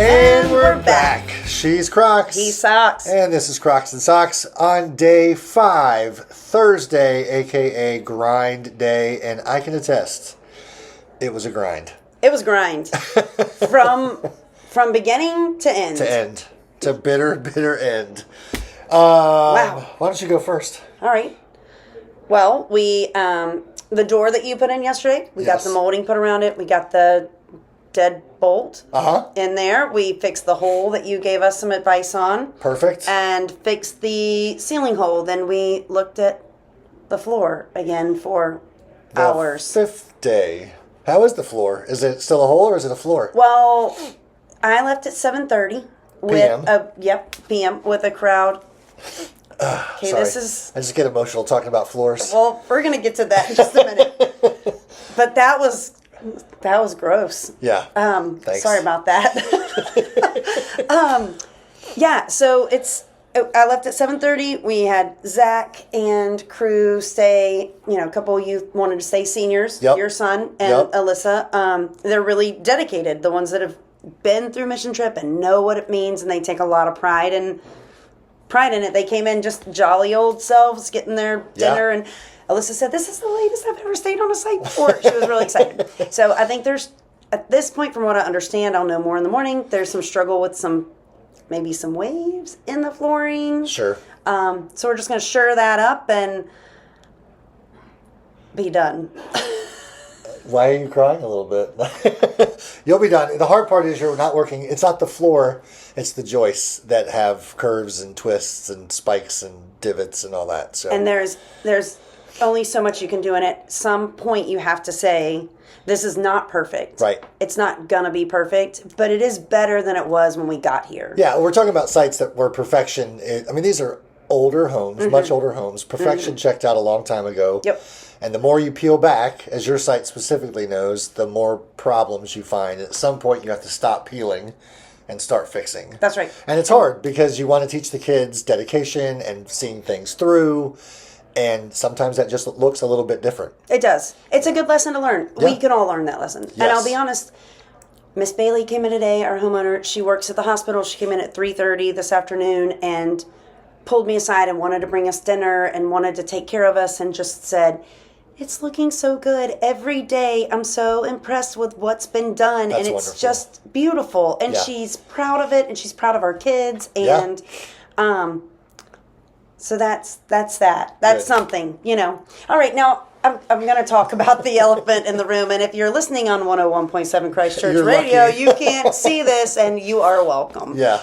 And we're back. She's Crocs. He Socks. And this is Crocs and Socks on day 5, Thursday, a.k.a. grind day. And I can attest, it was a grind. It was grind. From beginning to end. To end. To bitter, bitter end. Wow. Why don't you go first? All right. Well, we, the door that you put in yesterday, we got the molding put around it. We got the dead bolt in there. We fixed the hole that you gave us some advice on. Perfect. And fixed the ceiling hole. Then we looked at the floor again for hours. 5th day. How is the floor? Is it still a hole or is it a floor? Well, I left at 7:30 with PM? PM with a crowd. Okay, this is... I just get emotional talking about floors. Well, we're going to get to that in just a minute. But that was gross. Yeah. Thanks. Sorry about that. Yeah, so I left at 7:30. We had Zach and crew stay, a couple of you wanted to stay seniors, your son and Alyssa. They're really dedicated, the ones that have been through mission trip and know what it means, and they take a lot of pride in it. They came in just jolly old selves, getting their dinner, and Alyssa said, "This is the latest I've ever stayed on a site before." She was really excited. So I think there's, at this point, from what I understand, I'll know more in the morning, there's some struggle with maybe some waves in the flooring. Sure. So we're just going to shore that up and be done. Why are you crying a little bit? You'll be done. The hard part is you're not working. It's not the floor. It's the joists that have curves and twists and spikes and divots and all that. So. And there's only so much you can do, and at some point you have to say, this is not perfect. Right. It's not going to be perfect, but it is better than it was when we got here. Yeah, we're talking about sites that were perfection. I mean, these are older homes, much older homes. Perfection checked out a long time ago. Yep. And the more you peel back, as your site specifically knows, the more problems you find. At some point, you have to stop peeling and start fixing. That's right. And it's hard because you want to teach the kids dedication and seeing things through. And sometimes that just looks a little bit different. It does. It's a good lesson to learn. Yeah. We can all learn that lesson. Yes. And I'll be honest, Miss Bailey came in today, our homeowner. She works at the hospital. She came in at 3:30 this afternoon and pulled me aside and wanted to bring us dinner and wanted to take care of us and just said, "It's looking so good. Every day I'm so impressed with what's been done." That's and it's wonderful. Just beautiful. And she's proud of it and she's proud of our kids. And so that's that. That's something, All right, now I'm going to talk about the elephant in the room. And if you're listening on 101.7 Christchurch Radio, you can't see this and you are welcome. Yeah.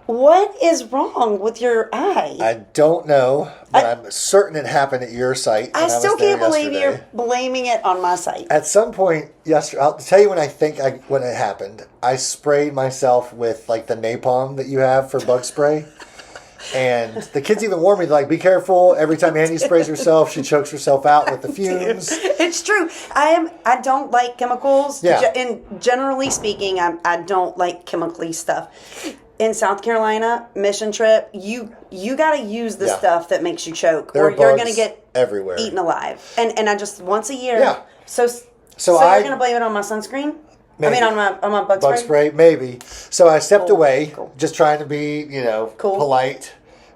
What is wrong with your eye? I don't know, but I'm certain it happened at your site. I still can't believe you're blaming it on my site. At some point yesterday, I'll tell you when I think when it happened. I sprayed myself with like the napalm that you have for bug spray. And the kids even warned me, like, be careful. Every time Annie sprays herself, she chokes herself out with the fumes. It's true. I don't like chemicals. Yeah. And generally speaking, I don't like chemically stuff. In South Carolina, mission trip, you got to use the stuff that makes you choke, or you're going to get everywhere eaten alive. And I just once a year. Yeah. So you're going to blame it on my sunscreen? Maybe. I mean, on my bug spray? Maybe. So I stepped away, just trying to be, polite,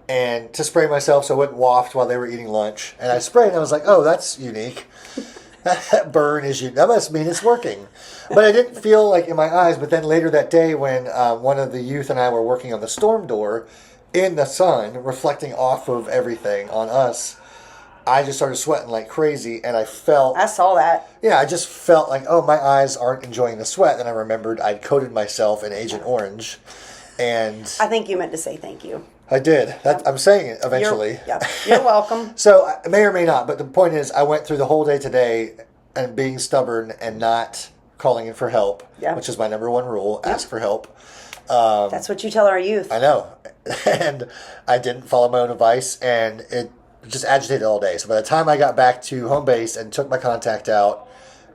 and to spray myself so it wouldn't waft while they were eating lunch. And I sprayed, and I was like, oh, that's unique. That burn is unique. That must mean it's working. But I didn't feel like in my eyes. But then later that day when one of the youth and I were working on the storm door in the sun, reflecting off of everything on us, I just started sweating like crazy, and I saw that. Yeah, I just felt like, oh, my eyes aren't enjoying the sweat. Then I remembered I'd coated myself in Agent Orange, and I think you meant to say thank you. I did. I'm saying it eventually. You're welcome. So I may or may not, but the point is, I went through the whole day today and being stubborn and not calling in for help, which is my number one rule: ask for help. That's what you tell our youth. I know, and I didn't follow my own advice, and it just agitated all day. So by the time I got back to home base and took my contact out,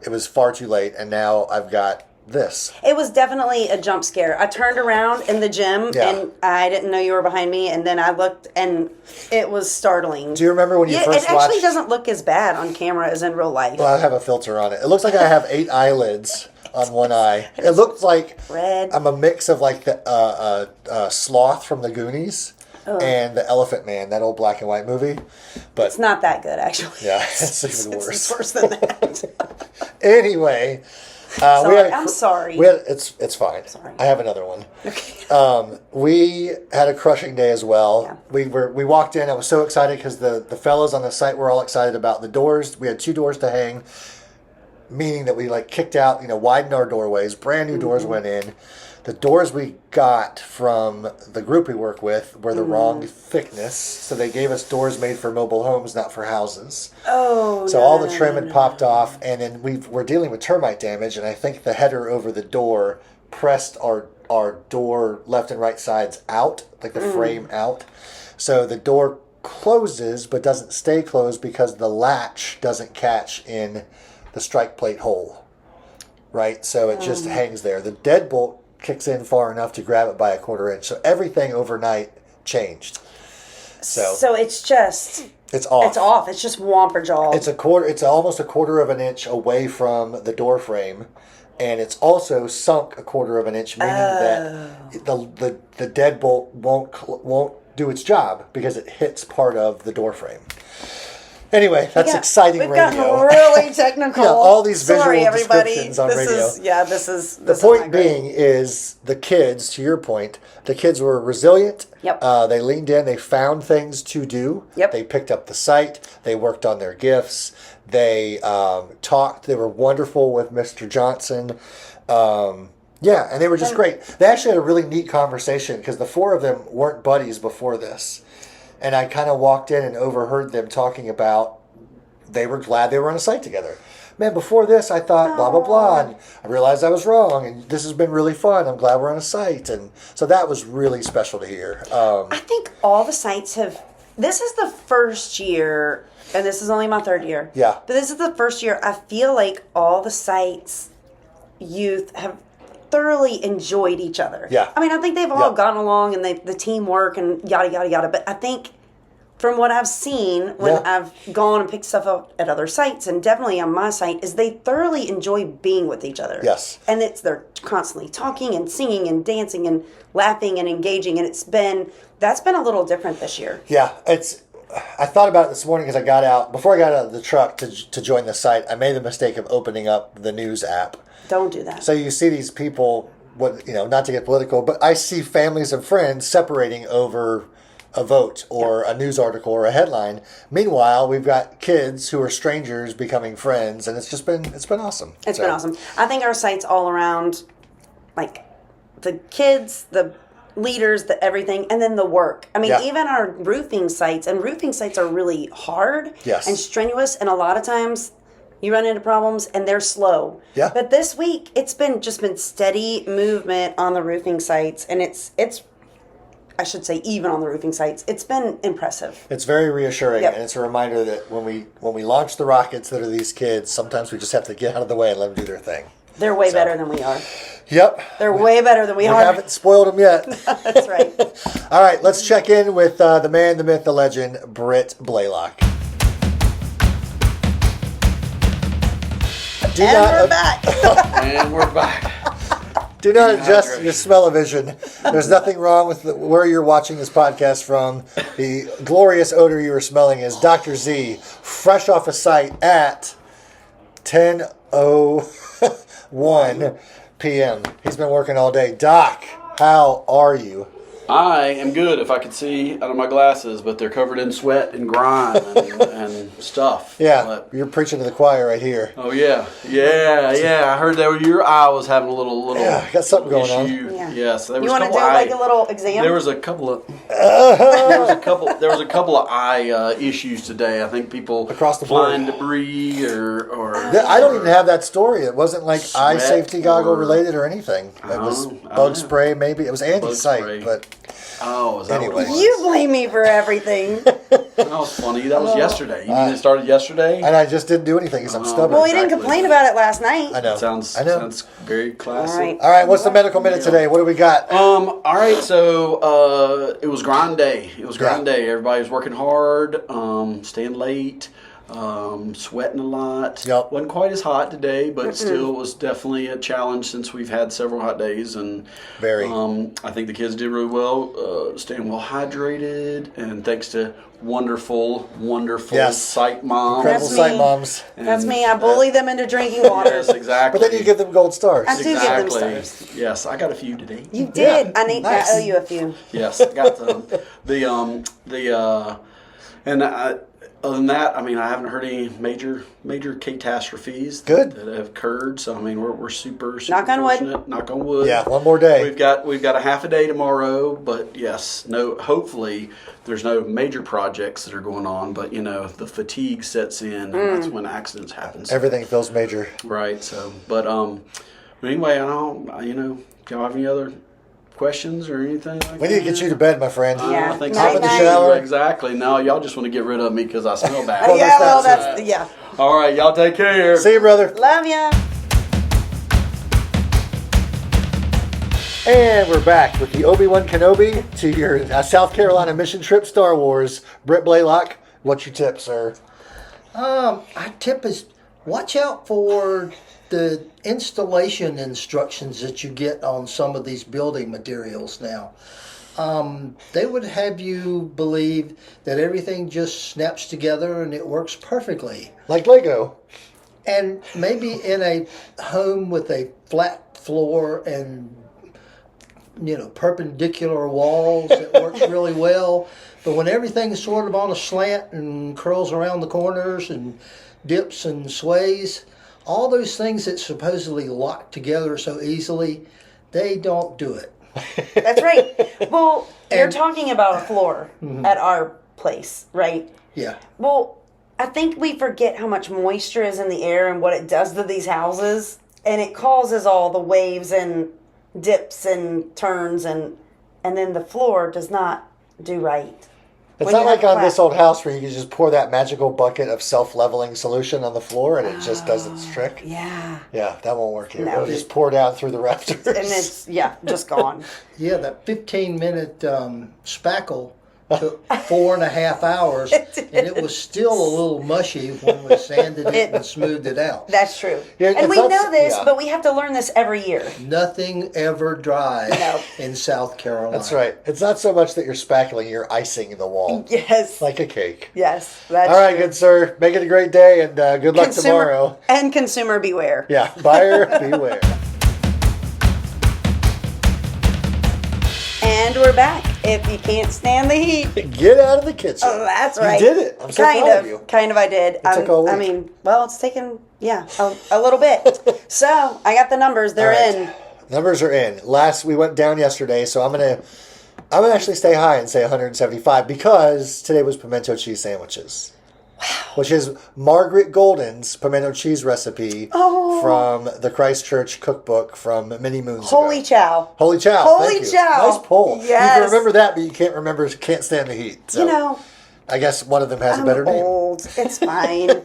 it was far too late, and now I've got this. It was definitely a jump scare. I turned around in the gym, and I didn't know you were behind me, and then I looked, and it was startling. Do you remember when you first watched? It actually doesn't look as bad on camera as in real life. Well, I have a filter on it. It looks like I have 8 eyelids on one eye. It looked like red. I'm a mix of like the Sloth from the Goonies and the Elephant Man, that old black and white movie. But it's not that good, actually. Yeah, it's even worse. It's worse than that. Anyway. I'm sorry. It's fine. Sorry. I have another one. Okay. We had a crushing day as well. Yeah. We walked in. I was so excited because the fellows on the site were all excited about the doors. We had 2 doors to hang, meaning that we like kicked out, widened our doorways. Brand new doors went in. The doors we got from the group we work with were the wrong thickness, so they gave us doors made for mobile homes, not for houses. Oh, so all the trim had popped off, and then we're dealing with termite damage, and I think the header over the door pressed our door left and right sides out, like the frame out. So the door closes but doesn't stay closed because the latch doesn't catch in the strike plate hole, right? So it just hangs there. The deadbolt kicks in far enough to grab it by a 1/4 inch. So everything overnight changed. So it's just... It's off. It's off. It's just whomper jaw. It's almost a 1/4 of an inch away from the door frame. And it's also sunk a 1/4 of an inch, meaning that the deadbolt won't do its job because it hits part of the door frame. Anyway, that's exciting radio. We've gotten really technical. Yeah, all these visual everybody. descriptions on radio. This is the point being is the kids, to your point, the kids were resilient. Yep. They leaned in. They found things to do. Yep. They picked up the site. They worked on their gifts. They talked. They were wonderful with Mr. Johnson. Yeah, and they were just great. They actually had a really neat conversation because the 4 of them weren't buddies before this. And I kind of walked in and overheard them talking about they were glad they were on a site together. Man, before this, I thought blah, blah, blah. And I realized I was wrong. And this has been really fun. I'm glad we're on a site. And so that was really special to hear. I think all the sites have... This is the first year, and this is only my 3rd year. Yeah. But this is the first year I feel like all the sites youth have thoroughly enjoyed each other. Yeah. I mean, I think they've all gotten along and the teamwork and yada, yada, yada. But I think from what I've seen when I've gone and picked stuff up at other sites and definitely on my site is they thoroughly enjoy being with each other. Yes. And they're constantly talking and singing and dancing and laughing and engaging. And that's been a little different this year. Yeah. I thought about it this morning as I got out. Before I got out of the truck to join the site, I made the mistake of opening up the news app. Don't do that. So you see these people, not to get political, but I see families and friends separating over a vote or a news article or a headline. Meanwhile, we've got kids who are strangers becoming friends, and it's been awesome. It's been awesome. I think our site's all around, like the kids, the leaders, the everything, and then the work. I mean, even our roofing sites are really hard and strenuous, and a lot of times you run into problems and they're slow. Yeah. But this week it's been steady movement on the roofing sites, and it's I should say even on the roofing sites, it's been impressive. It's very reassuring, and it's a reminder that when we launch the rockets that are these kids, sometimes we just have to get out of the way and let them do their thing. They're way better than we are. Yep. They're way better than we are. We haven't spoiled them yet. That's right. All right, let's check in with the man, the myth, the legend, Britt Blaylock. We're back. And we're back. Do not adjust your smell-o-vision. There's nothing wrong with where you're watching this podcast from. The glorious odor you are smelling is Dr. Z, fresh off a site at 10:01 p.m. He's been working all day. Doc, how are you? I am good if I could see out of my glasses, but they're covered in sweat and grime and stuff. Yeah, but, you're preaching to the choir right here. Oh, yeah. I heard that your eye was having a little got something going issue. on. Yeah. Yes, there was you want to do like a little exam? There was a couple of eye issues today. I think people across the board, flying debris or I don't even have that story. It wasn't like eye safety goggle related or anything. It was bug spray, maybe. It was Andy's site, but. Oh, is that anyway. what it was? You blame me for everything. That was funny. That was yesterday. You mean it started yesterday? And I just didn't do anything because I'm stubborn. Well, you didn't complain about it last night. I know. Sounds very classic. All right, what's the medical minute today? What do we got? All right, so it was grind day. Everybody was working hard, staying late. Sweating a lot. Yep. Wasn't quite as hot today, but still was definitely a challenge since we've had several hot days. And Very. I think the kids did really well, staying well hydrated, and thanks to wonderful Yes. site moms. Incredible That's site me. moms. That's me. I bully them into drinking water. Yes, exactly. But then you give them gold stars. I do give them Exactly. stars. Yes, I got a few today. You did. Yeah, nice. I owe you a few. Yes, I got them. Other than that, I mean, I haven't heard any major catastrophes Good. that have occurred. So I mean, we're super Knock on wood. fortunate. Knock on wood. Yeah, one more day. We've got a half a day tomorrow, but yes, no. Hopefully, there's no major projects that are going on. But the fatigue sets in, and that's when accidents happen. So, Everything feels major. right. So, but anyway, I don't. Do y'all have any other questions or anything like We need to get you to bed, my friend. Yeah. I think Night, so. night. Hop in the shower. Exactly. No, y'all just want to get rid of me because I smell bad. Well, Yeah, there's that. that's yeah. All right, y'all take care. See you, brother. Love ya. And we're back with the Obi-Wan Kenobi to your South Carolina mission trip, Star Wars. Britt Blaylock, what's your tip, sir? Our tip is watch out for the installation instructions that you get on some of these building materials now. They would have you believe that everything just snaps together and it works perfectly. Like Lego. And maybe in a home with a flat floor and perpendicular walls, it works really well. But when everything's sort of on a slant and curls around the corners and dips and sways, all those things that supposedly lock together so easily, they don't do it. That's right. Well, you're And- talking about a floor at our place, right? Yeah. Well, I think we forget how much moisture is in the air and what it does to these houses, and it causes all the waves and dips and turns, and then the floor does not do right. It's When not you like have on this flat- old house where you can just pour that magical bucket of self-leveling solution on the floor and it just does its trick. Yeah. Yeah, that won't work here. No. It'll just pour down through the rafters. And it's, just gone. Yeah, that 15-minute spackle took 4.5 hours, and it was still a little mushy when we sanded it and smoothed it out. That's true. Yeah, and it's we not- know this, yeah. but we have to learn this every year. Nothing ever dries No. in South Carolina. That's right. It's not so much that you're spackling, you're icing the wall. Yes. Like a cake. Yes. That's All right, true. good sir. Make it a great day and good luck tomorrow. And consumer beware. Yeah, buyer beware. And we're back. If you can't stand the heat. Get out of the kitchen. Oh, that's right. You did it. I'm so proud of you. Kind of, I did. took all week. I mean, well, it's taken, a little bit. So, I got the numbers. They're All right. in. Numbers are in. We went down yesterday, so I'm gonna actually stay high and say 175 because today was pimento cheese sandwiches. Wow. Which is Margaret Golden's pimento cheese recipe from the Christchurch cookbook from many moons Holy ago. chow. Holy chow. Holy Thank you. chow. Nice pull. You Yes. can remember that, but you can't stand the heat. So I guess one of them has a better I'm name. old. It's fine.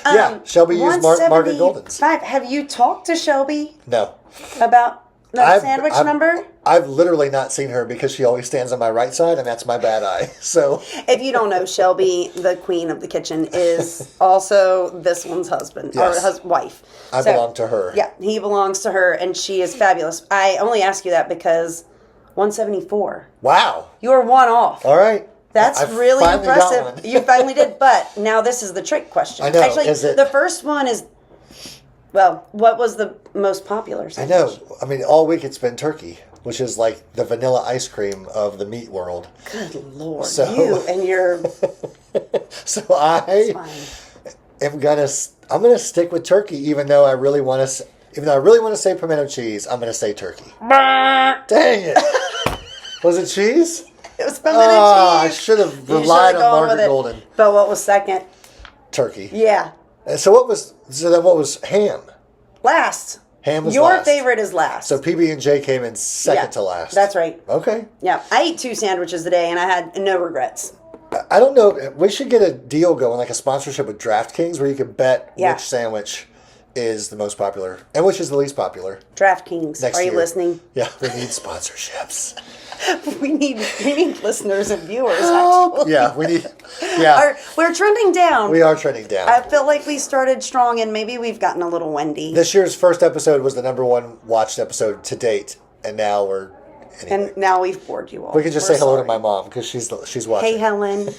Yeah, Shelby used Margaret Golden's. 175. Have you talked to Shelby No. about the sandwich number? I've literally not seen her because she always stands on my right side, and that's my bad eye. So If you don't know, Shelby, the queen of the kitchen, is also this one's husband Yes. or wife. I belong to her. Yeah, he belongs to her, and she is fabulous. I only ask you that because 174. Wow. You are one off. All right. That's I really finally got impressive. one. You finally did, but now this is the trick question. I know. Actually, Is it- the first one is, well, what was the most popular I sandwich? know. I mean, all week it's been turkey, which is like the vanilla ice cream of the meat world. Good Lord. So- You and your... So I am I'm gonna stick with turkey, even though I really want to say pimento cheese. I'm gonna say turkey. Dang it! Was it cheese? It was pimento I cheese. should have You relied should've on gone with Margaret it. Golden. But what was second? Turkey. Yeah. So what was ham? Last. Ham was Your last. favorite is last. So PB&J came in second Yeah, to last. That's right. Okay. Yeah. I ate 2 sandwiches today and I had no regrets. I don't know. We should get a deal going, like a sponsorship with DraftKings, where you can bet which sandwich is the most popular and which is the least popular. DraftKings. Next Are you year. listening? Yeah, we need sponsorships. We need listeners and viewers. Actually, Yeah, we need. Yeah, we're trending down. we are trending down. I feel like we started strong, and maybe we've gotten a little windy. This year's first episode was the #1 watched episode to date, and now we're. Anyway. And now we've bored you all. We can just say hello to my mom because she's watching. Hey, Helen.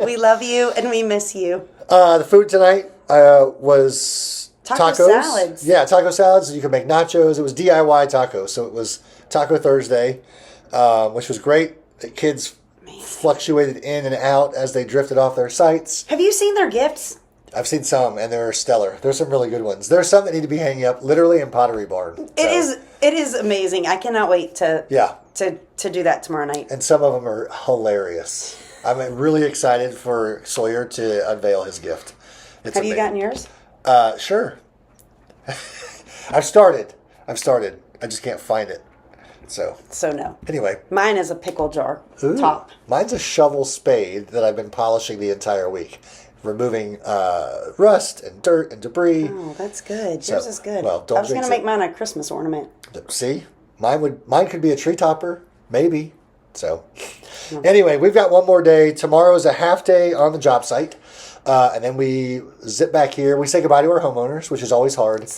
We love you and we miss you. The food tonight was Taco tacos. salads. Yeah, taco salads. You can make nachos. It was DIY tacos, so it was Taco Thursday, which was great. The kids fluctuated in and out as they drifted off their sites. Have you seen their gifts? I've seen some, and they're stellar. There's some really good ones. There's some that need to be hanging up literally in Pottery Barn. It is amazing. I cannot wait to do that tomorrow night. And some of them are hilarious. I'm really excited for Sawyer to unveil his gift. Have you gotten yours? Sure. I've started. I just can't find it. So No. Anyway. Mine is a pickle jar Ooh, top. Mine's a shovel spade that I've been polishing the entire week. Removing rust and dirt and debris. Oh, that's good. Yours is good. Well, don't I was going to jinx make mine a Christmas ornament. See? Mine could be a tree topper. Maybe. So, anyway, we've got one more day. Tomorrow's a half day on the job site. And then we zip back here. We say goodbye to our homeowners, which is always hard.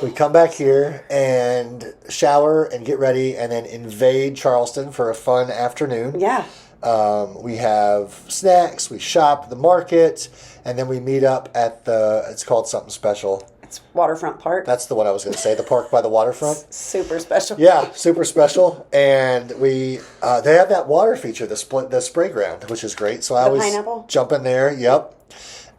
We come back here and shower and get ready and then invade Charleston for a fun afternoon. Yeah. We have snacks, we shop the market, and then we meet up at it's called something special. It's Waterfront Park. That's the one I was going to say, the park by the waterfront. Super special. Yeah, super special. And they have that water feature, the spray ground, which is great. So I always pineapple? jump in there. Yep.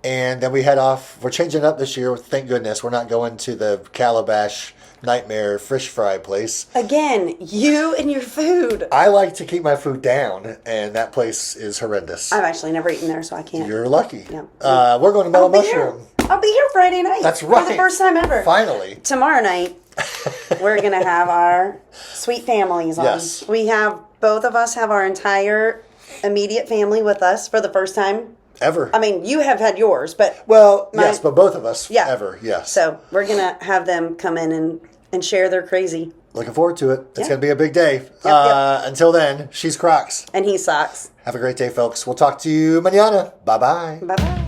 And then we head off. We're changing up this year. Thank goodness. We're not going to the Calabash Nightmare fish fry place. Again, you and your food. I like to keep my food down, and that place is horrendous. I've actually never eaten there, so I can't. You're lucky. Yeah. We're going to Mellow Mushroom. I'll be here Friday night. That's right. For the first time ever. Finally. Tomorrow night, we're going to have our sweet families on. Yes. Both of us have our entire immediate family with us for the first time. Ever. I mean, you have had yours, but... yes, but both of us ever, yes. So we're going to have them come in and share their crazy. Looking forward to it. It's going to be a big day. Yep. Until then, she's Crocs. And he socks. Have a great day, folks. We'll talk to you mañana. Bye-bye. Bye-bye.